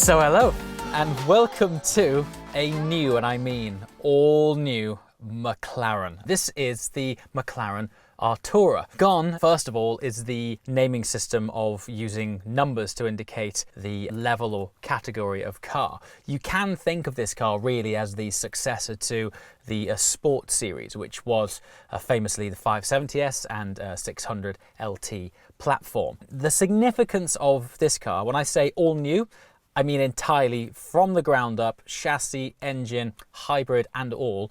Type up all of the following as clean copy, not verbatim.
So hello and welcome to a new, and I mean all new, McLaren. This is the McLaren Artura. Gone, first of all, is the naming system of using numbers to indicate the level or category of car. You can think of this car really as the successor to the Sport series, which was famously the 570S and 600 LT platform. The significance of this car, when I say all new, I mean entirely from the ground up, chassis, engine, hybrid and all.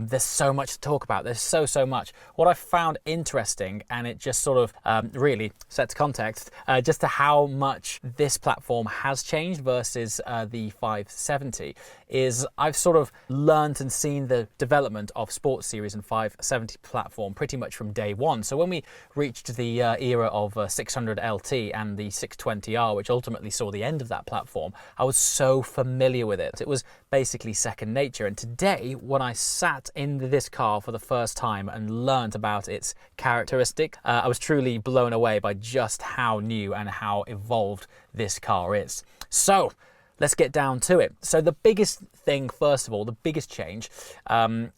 There's so much to talk about. There's so much. What I found interesting, and it just sort of really sets context, just to how much this platform has changed versus the 570, is I've sort of learned and seen the development of Sports Series and 570 platform pretty much from day one. So when we reached the era of 600 LT and the 620R, which ultimately saw the end of that platform, I was so familiar with it. It was basically second nature. And today, when I sat in this car for the first time and learned about its characteristic, I was truly blown away by just how new and how evolved this car is. So let's get down to it. So the biggest thing, first of all, the biggest change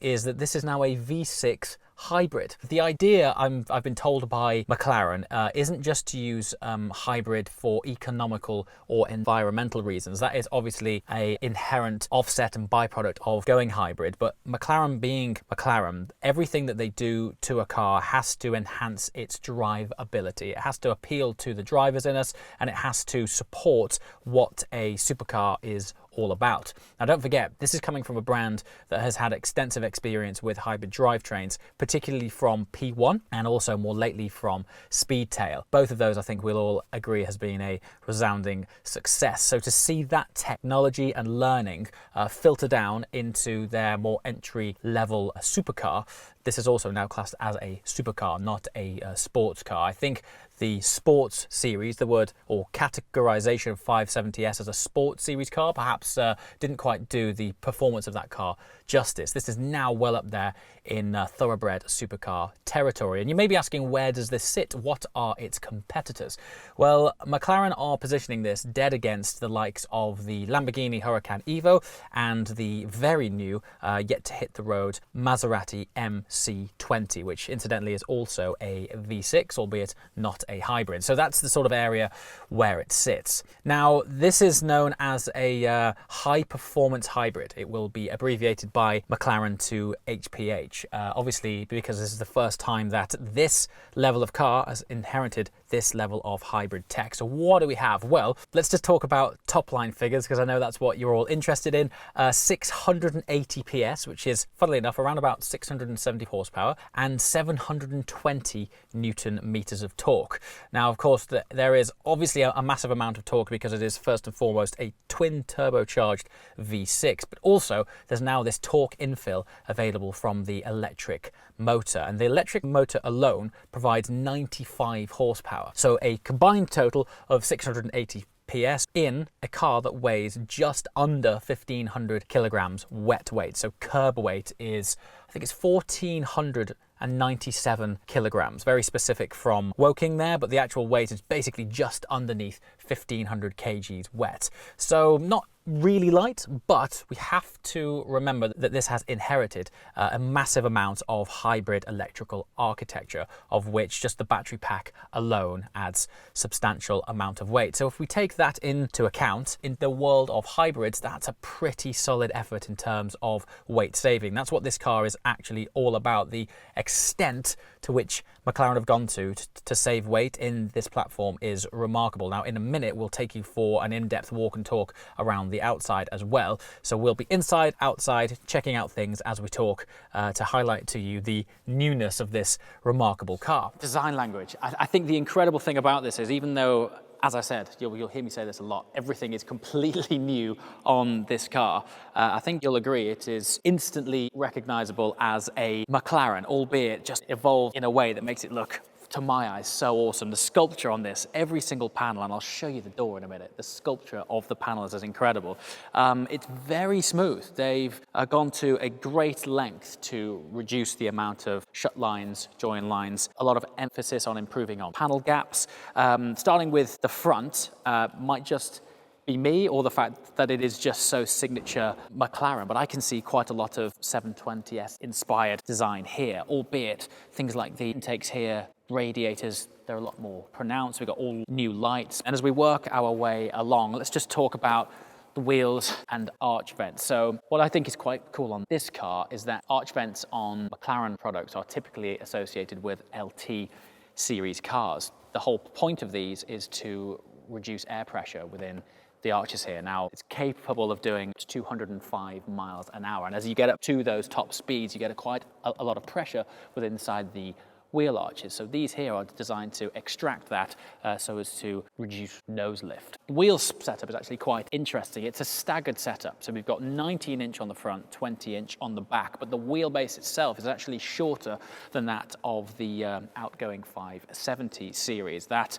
is that this is now a V6 hybrid. The idea, I've been told by McLaren, isn't just to use hybrid for economical or environmental reasons. That is obviously an inherent offset and byproduct of going hybrid, but McLaren being McLaren, everything that they do to a car has to enhance its drivability. It has to appeal to the drivers in us, and it has to support what a supercar is all about. Now don't forget, this is coming from a brand that has had extensive experience with hybrid drivetrains, particularly from P1 and also more lately from Speedtail. Both of those, I think we'll all agree, has been a resounding success. So to see that technology and learning filter down into their more entry level supercar, this is also now classed as a supercar, not a sports car. I think the sports series, the word or categorization of 570S as a sports series car, perhaps didn't quite do the performance of that car justice. This is now well up there in thoroughbred supercar territory. And you may be asking, where does this sit? What are its competitors? Well, McLaren are positioning this dead against the likes of the Lamborghini Huracan Evo and the very new, yet to hit the road, Maserati MC20, which incidentally is also a V6, albeit not a hybrid. So that's the sort of area where it sits. Now, this is known as a high performance hybrid. It will be abbreviated by McLaren to HPH, obviously because this is the first time that this level of car has inherited this level of hybrid tech. So what do we have? Well, let's just talk about top line figures, because I know that's what you're all interested in. 680 PS, which is, funnily enough, around about 670 horsepower, and 720 Newton meters of torque. Now, of course, there is obviously a massive amount of torque because it is first and foremost a twin turbocharged V6, but also there's now this torque infill available from the electric motor, and the electric motor alone provides 95 horsepower. So a combined total of 680 PS in a car that weighs just under 1,500 kilograms wet weight. So curb weight is, I think it's 1,497 kilograms. Very specific from Woking there, but the actual weight is basically just underneath 1,500 kgs wet. So not really light, but we have to remember that this has inherited a massive amount of hybrid electrical architecture, of which just the battery pack alone adds substantial amount of weight. So if we take that into account, in the world of hybrids, that's a pretty solid effort in terms of weight saving. That's what this car is actually all about. The extent to which McLaren have gone to save weight in this platform is remarkable. Now, in a minute, we'll take you for an in-depth walk and talk around the outside as well. So we'll be inside, outside, checking out things as we talk to highlight to you the newness of this remarkable car. Design language. I think the incredible thing about this is, even though, as I said, you'll hear me say this a lot, everything is completely new on this car, I think you'll agree it is instantly recognizable as a McLaren, albeit just evolved in a way that makes it look, to my eyes, so awesome. The sculpture on this, every single panel, and I'll show you the door in a minute, the sculpture of the panels is incredible. It's very smooth. They've gone to a great length to reduce the amount of shut lines, join lines, a lot of emphasis on improving on panel gaps. Starting with the front, might just be me or the fact that it is just so signature McLaren, but I can see quite a lot of 720S inspired design here, albeit things like the intakes here, radiators, they're a lot more pronounced. We've got all new lights. And as we work our way along, let's just talk about the wheels and arch vents. So what I think is quite cool on this car is that arch vents on McLaren products are typically associated with LT series cars. The whole point of these is to reduce air pressure within the arches here. Now, it's capable of doing 205 miles an hour. And as you get up to those top speeds, you get quite a lot of pressure within inside the wheel arches. So these here are designed to extract that so as to reduce nose lift. The wheel setup is actually quite interesting. It's a staggered setup. So we've got 19-inch on the front, 20-inch on the back, but the wheelbase itself is actually shorter than that of the outgoing 570 series. That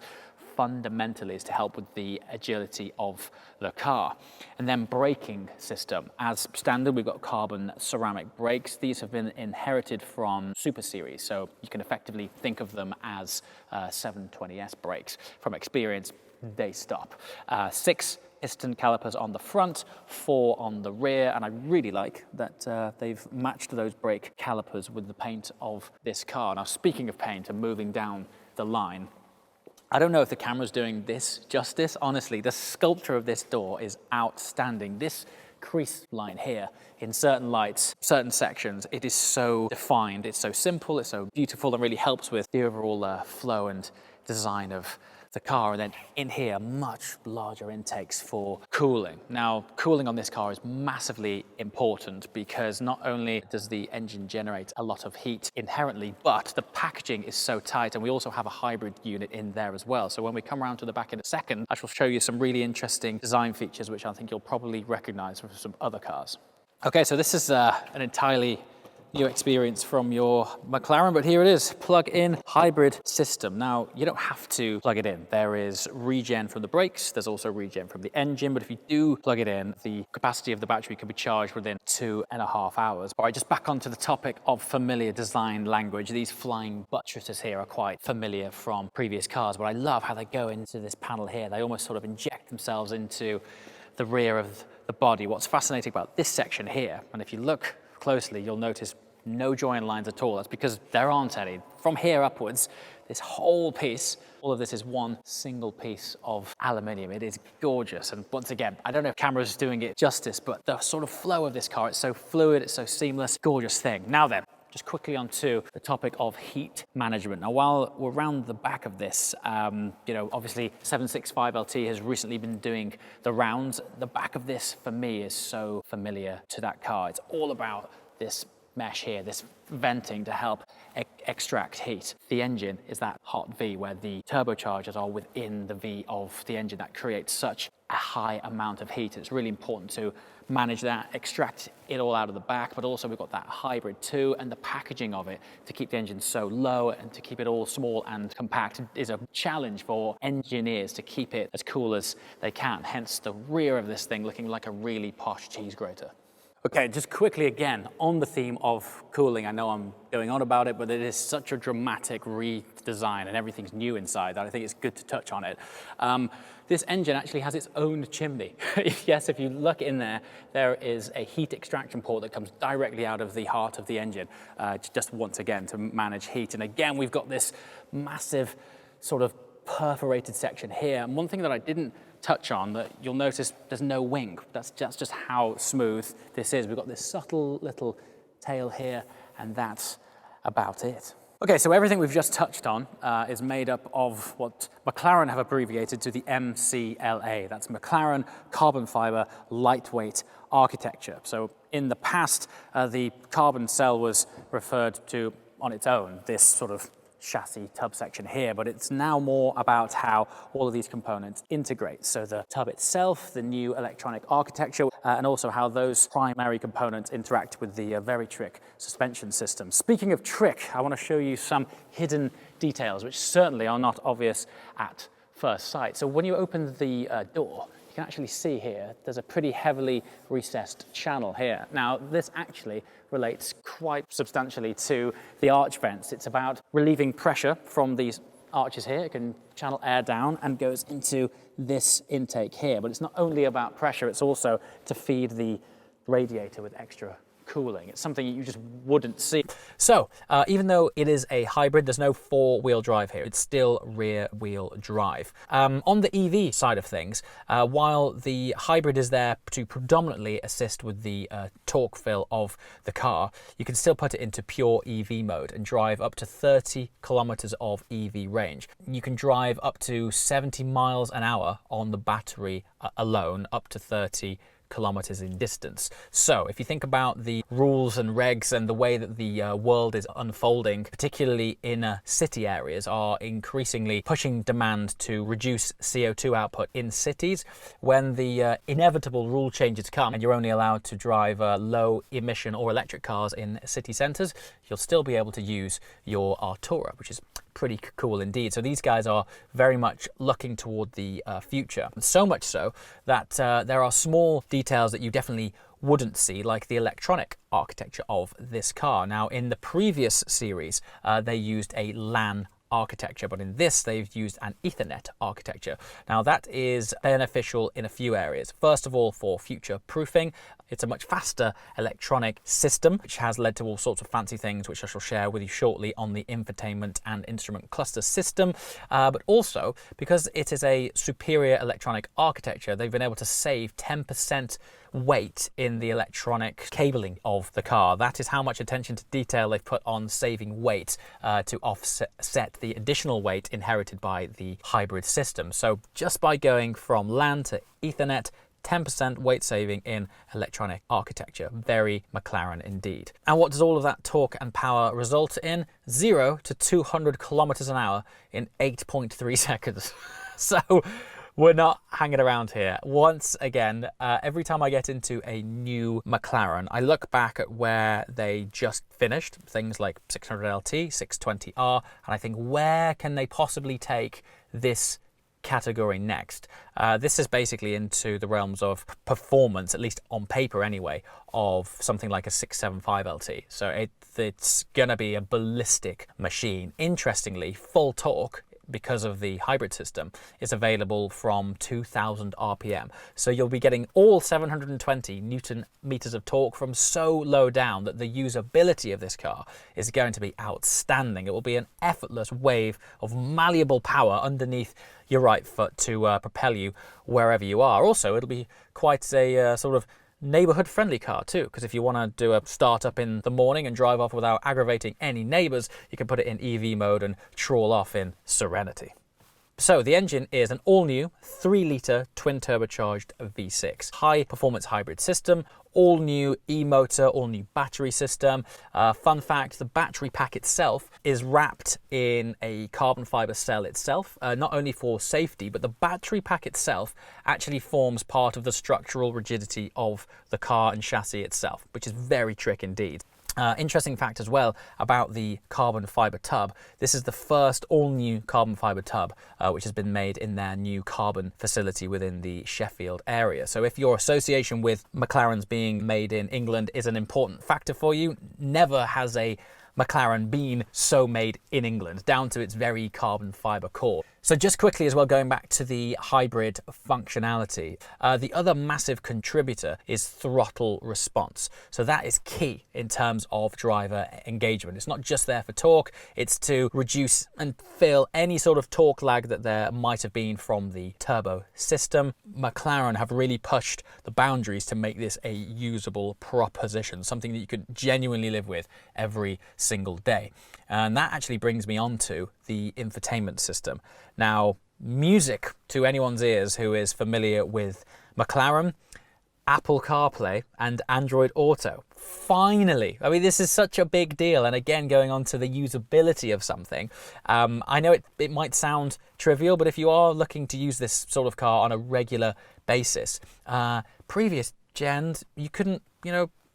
fundamentally is to help with the agility of the car. And then braking system. As standard, we've got carbon ceramic brakes. These have been inherited from Super Series, so you can effectively think of them as 720S brakes. From experience, they stop. 6 piston calipers on the front, 4 on the rear, and I really like that they've matched those brake calipers with the paint of this car. Now, speaking of paint and moving down the line, I don't know if the camera's doing this justice. Honestly, the sculpture of this door is outstanding. This crease line here, in certain lights, certain sections, it is so defined, it's so simple, it's so beautiful, and really helps with the overall flow and design of the car. And then in here, much larger intakes for cooling. Now, cooling on this car is massively important because not only does the engine generate a lot of heat inherently, but the packaging is so tight, and we also have a hybrid unit in there as well. So when we come around to the back in a second, I shall show you some really interesting design features which I think you'll probably recognize from some other cars. Okay, so this is an entirely new experience from your McLaren, but here it is, plug-in hybrid system. Now, you don't have to plug it in. There is regen from the brakes, there's also regen from the engine, but if you do plug it in, the capacity of the battery can be charged within 2.5 hours. All right, just back onto the topic of familiar design language. These flying buttresses here are quite familiar from previous cars, but I love how they go into this panel here. They almost sort of inject themselves into the rear of the body. What's fascinating about this section here, and if you look closely, you'll notice no join lines at all. That's because there aren't any. From here upwards, this whole piece, all of this is one single piece of aluminium. It is gorgeous. And once again, I don't know if camera's doing it justice, but the sort of flow of this car, it's so fluid, it's so seamless, gorgeous thing. Now then, just quickly onto the topic of heat management. Now, while we're around the back of this, obviously 765 LT has recently been doing the rounds. The back of this, for me, is so familiar to that car. It's all about this mesh here, this venting to help extract heat. The engine is that hot V where the turbochargers are within the V of the engine. That creates such a high amount of heat. It's really important to manage that, extract it all out of the back, but also we've got that hybrid too, and the packaging of it to keep the engine so low and to keep it all small and compact is a challenge for engineers to keep it as cool as they can. Hence the rear of this thing looking like a really posh cheese grater. Okay, just quickly again, on the theme of cooling, I know I'm going on about it, but it is such a dramatic redesign and everything's new inside that I think it's good to touch on it. This engine actually has its own chimney. Yes, if you look in there, there is a heat extraction port that comes directly out of the heart of the engine, just once again to manage heat. And again, we've got this massive sort of perforated section here. And one thing that I didn't touch on, that you'll notice there's no wing. That's just how smooth this is. We've got this subtle little tail here, and that's about it. Okay, so everything we've just touched on is made up of what McLaren have abbreviated to the MCLA. That's McLaren Carbon Fibre Lightweight Architecture. So in the past, the carbon cell was referred to on its own, this sort of chassis tub section here, but it's now more about how all of these components integrate. So the tub itself, the new electronic architecture, and also how those primary components interact with the very trick suspension system. Speaking of trick, I want to show you some hidden details which certainly are not obvious at first sight. So when you open the door, you can actually see here, there's a pretty heavily recessed channel here. Now, this actually relates quite substantially to the arch vents. It's about relieving pressure from these arches here. It can channel air down and goes into this intake here. But it's not only about pressure, it's also to feed the radiator with extra cooling. It's something you just wouldn't see. So even though it is a hybrid, there's no four-wheel drive here. It's still rear-wheel drive. On the EV side of things, while the hybrid is there to predominantly assist with the torque fill of the car, you can still put it into pure EV mode and drive up to 30 kilometers of EV range. You can drive up to 70 miles an hour on the battery alone, up to 30 kilometers in distance. So if you think about the rules and regs and the way that the world is unfolding, particularly in city areas, are increasingly pushing demand to reduce CO2 output in cities. When the inevitable rule changes come and you're only allowed to drive low emission or electric cars in city centres, you'll still be able to use your Artura, which is pretty cool indeed. So these guys are very much looking toward the future. So much so that there are small details that you definitely wouldn't see, like the electronic architecture of this car. Now, in the previous series, they used a LAN architecture, but in this they've used an Ethernet architecture. Now that is beneficial in a few areas. First of all, for future proofing. It's a much faster electronic system, which has led to all sorts of fancy things, which I shall share with you shortly on the infotainment and instrument cluster system. But also, because it is a superior electronic architecture, they've been able to save 10% weight in the electronic cabling of the car. That is how much attention to detail they've put on saving weight to offset the additional weight inherited by the hybrid system. So just by going from LAN to Ethernet, 10% weight saving in electronic architecture. Very McLaren indeed. And what does all of that torque and power result in? 0 to 200 kilometers an hour in 8.3 seconds. So we're not hanging around here. Once again, every time I get into a new McLaren, I look back at where they just finished, things like 600LT, 620R, and I think, where can they possibly take this category next? This is basically into the realms of performance, at least on paper anyway, of something like a 675LT. So it's gonna be a ballistic machine. Interestingly, full torque, because of the hybrid system, is available from 2000 RPM. So you'll be getting all 720 Newton meters of torque from so low down that the usability of this car is going to be outstanding. It will be an effortless wave of malleable power underneath your right foot to propel you wherever you are. Also, it'll be quite a sort of neighborhood friendly car too, because if you want to do a start up in the morning and drive off without aggravating any neighbors, you can put it in EV mode and trawl off in serenity. So the engine is an all-new 3-litre twin-turbocharged V6 high-performance hybrid system, all-new e-motor, all-new battery system. Fun fact, the battery pack itself is wrapped in a carbon fibre cell itself, not only for safety, but the battery pack itself actually forms part of the structural rigidity of the car and chassis itself, which is very trick indeed. Interesting fact as well about the carbon fibre tub. This is the first all-new carbon fibre tub which has been made in their new carbon facility within the Sheffield area. So if your association with McLarens being made in England is an important factor for you, never has a McLaren been so made in England, down to its very carbon fibre core. So just quickly as well, going back to the hybrid functionality, the other massive contributor is throttle response. So that is key in terms of driver engagement. It's not just there for torque, it's to reduce and fill any sort of torque lag that there might have been from the turbo system. McLaren have really pushed the boundaries to make this a usable proposition, something that you could genuinely live with every single day. And that actually brings me on to the infotainment system. Now, music to anyone's ears who is familiar with McLaren, Apple CarPlay and Android Auto. Finally, I mean, this is such a big deal. And again, going on to the usability of something, I know it might sound trivial, but if you are looking to use this sort of car on a regular basis, previous gens, you couldn't,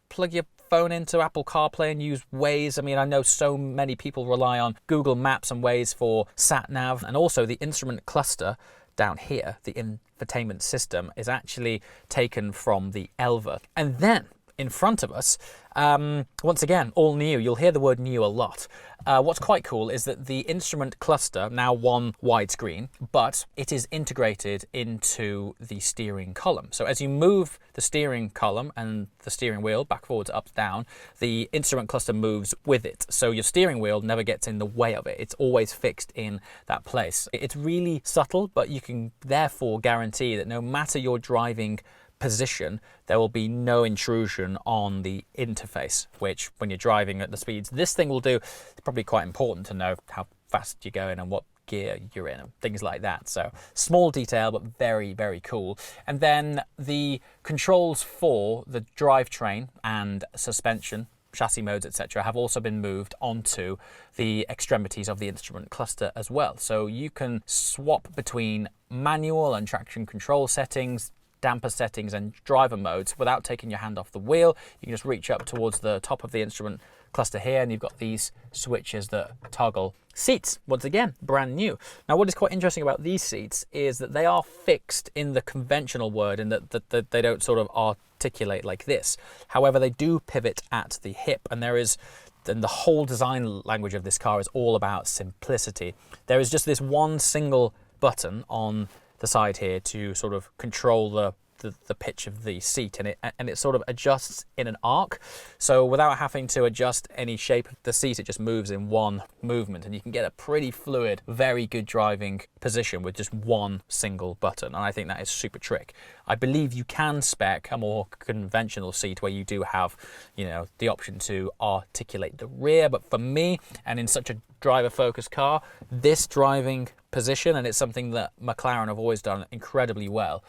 plug your phone into Apple CarPlay and use Waze. I mean, I know so many people rely on Google Maps and Waze for sat-nav, and also the instrument cluster down here, the infotainment system, is actually taken from the Elva. And then in front of us, once again, all new. You'll hear the word new a lot. What's quite cool is that the instrument cluster, now one widescreen, but it is integrated into the steering column. So as you move the steering column and the steering wheel back, forwards, up, down, the instrument cluster moves with it. So your steering wheel never gets in the way of it. It's always fixed in that place. It's really subtle, but you can therefore guarantee that no matter your driving position, there will be no intrusion on the interface, which when you're driving at the speeds this thing will do, it's probably quite important to know how fast you're going and what gear you're in and things like that. So small detail, but very, very cool. And then the controls for the drivetrain and suspension, chassis modes, etc., have also been moved onto the extremities of the instrument cluster as well. So you can swap between manual and traction control settings, damper settings and driver modes without taking your hand off the wheel. You can just reach up towards the top of the instrument cluster here, and you've got these switches that toggle seats. Once again, brand new. Now, what is quite interesting about these seats is that they are fixed in the conventional word, in that they don't sort of articulate like this. However, they do pivot at the hip, and the whole design language of this car is all about simplicity. There is just this one single button on the side here to sort of control the pitch of the seat, and it sort of adjusts in an arc. So without having to adjust any shape of the seat, it just moves in one movement, and you can get a pretty fluid, very good driving position with just one single button. And I think that is super trick. I believe you can spec a more conventional seat where you do have, the option to articulate the rear. But for me, and in such a driver-focused car, this driving position, and it's something that McLaren have always done incredibly well,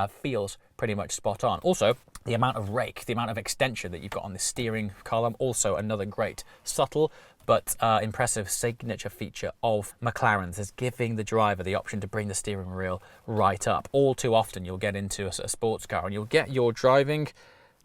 feels pretty much spot on. Also, the amount of rake, the amount of extension that you've got on the steering column, also another great, subtle but impressive signature feature of McLaren's, is giving the driver the option to bring the steering wheel right up. All too often you'll get into a sports car and you'll get your driving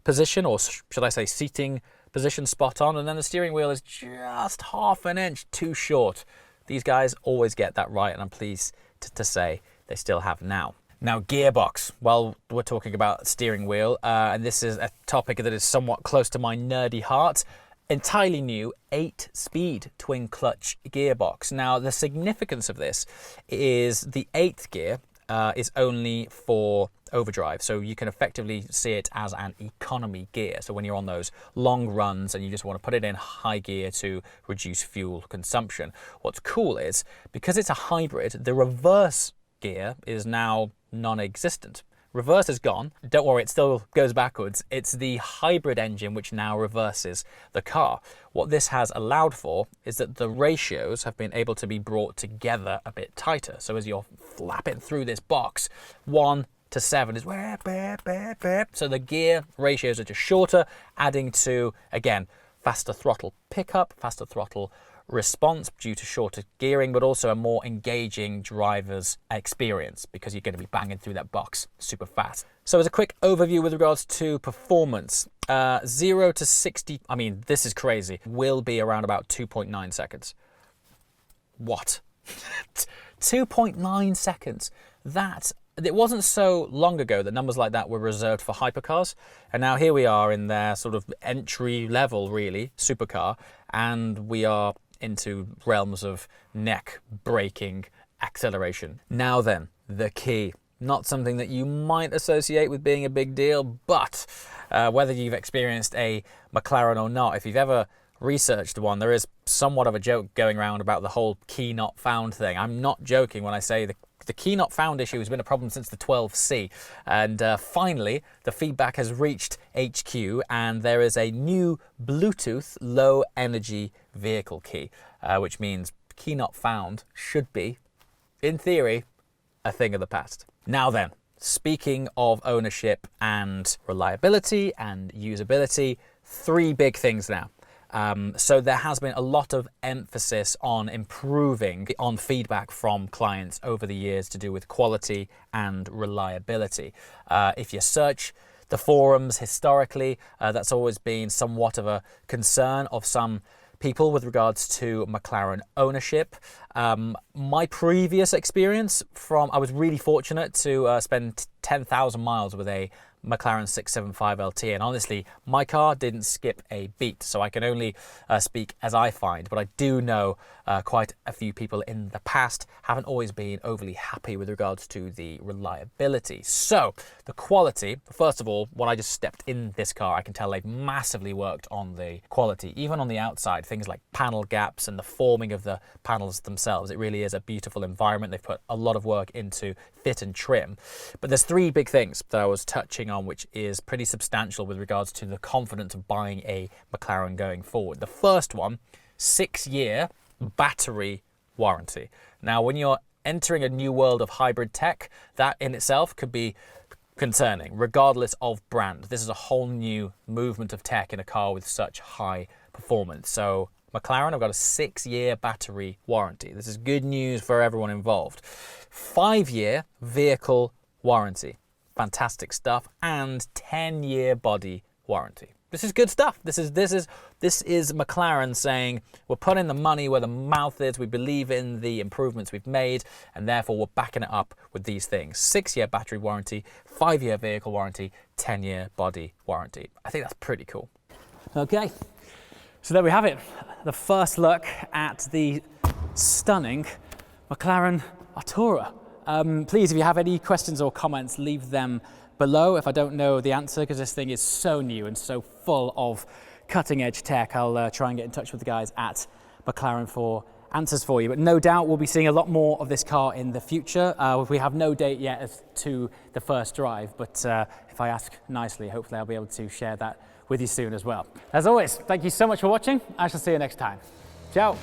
position, or should I say seating position, spot on, and then the steering wheel is just half an inch too short. These guys always get that right, and I'm pleased to say they still have now. Now, Gearbox. Well, we're talking about steering wheel, and this is a topic that is somewhat close to my nerdy heart. Entirely new 8-speed twin clutch gearbox. Now, the significance of this is the 8th gear is only for overdrive, so you can effectively see it as an economy gear. So when you're on those long runs and you just want to put it in high gear to reduce fuel consumption. What's cool is, because it's a hybrid, the reverse gear is now non-existent. Reverse is gone. Don't worry, it still goes backwards. It's the hybrid engine which now reverses the car. What this has allowed for is that the ratios have been able to be brought together a bit tighter. So as you're flapping through this box, 1 to 7 is so the gear ratios are just shorter, adding to, again, faster throttle pickup, faster throttle response due to shorter gearing, but also a more engaging driver's experience because you're going to be banging through that box super fast. So as a quick overview with regards to performance, 0 to 60, I mean, this is crazy, will be around about 2.9 seconds. What? 2.9 seconds. It wasn't so long ago that numbers like that were reserved for hypercars, and now here we are in their sort of entry level, really, supercar, and we are into realms of neck-breaking acceleration. Now then, the key. Not something that you might associate with being a big deal, but whether you've experienced a McLaren or not, if you've ever researched one, there is somewhat of a joke going around about the whole key not found thing. I'm not joking when I say the key not found issue has been a problem since the 12C, and finally the feedback has reached HQ, and there is a new Bluetooth low energy vehicle key, which means key not found should be, in theory, a thing of the past. Now then, speaking of ownership and reliability and usability, 3 big things now. So there has been a lot of emphasis on improving on feedback from clients over the years to do with quality and reliability. If you search the forums historically, that's always been somewhat of a concern of some people with regards to McLaren ownership. My previous experience I was really fortunate to spend 10,000 miles with a McLaren 675 LT, and honestly, my car didn't skip a beat, so I can only speak as I find, but I do know quite a few people in the past haven't always been overly happy with regards to the reliability. So, the quality, first of all, when I just stepped in this car, I can tell they've massively worked on the quality, even on the outside, things like panel gaps and the forming of the panels themselves. It really is a beautiful environment. They've put a lot of work into fit and trim. But there's three big things that I was touching on, which is pretty substantial with regards to the confidence of buying a McLaren going forward. The first one, 6-year battery warranty. Now, when you're entering a new world of hybrid tech, that in itself could be concerning, regardless of brand. This is a whole new movement of tech in a car with such high performance. So McLaren have got a 6-year battery warranty. This is good news for everyone involved. 5-year vehicle warranty. Fantastic stuff. And 10-year body warranty. This is good stuff. This is McLaren saying we're putting the money where the mouth is. We believe in the improvements we've made, and therefore we're backing it up with these things. 6-year battery warranty, 5-year vehicle warranty, 10-year body warranty. I think that's pretty cool. Okay, so there we have it. The first look at the stunning McLaren Artura. Please, if you have any questions or comments, leave them below if I don't know the answer, because this thing is so new and so full of cutting edge tech. I'll try and get in touch with the guys at McLaren for answers for you. But no doubt we'll be seeing a lot more of this car in the future. We have no date yet as to the first drive, but if I ask nicely, hopefully I'll be able to share that with you soon as well. As always, thank you so much for watching. I shall see you next time. Ciao.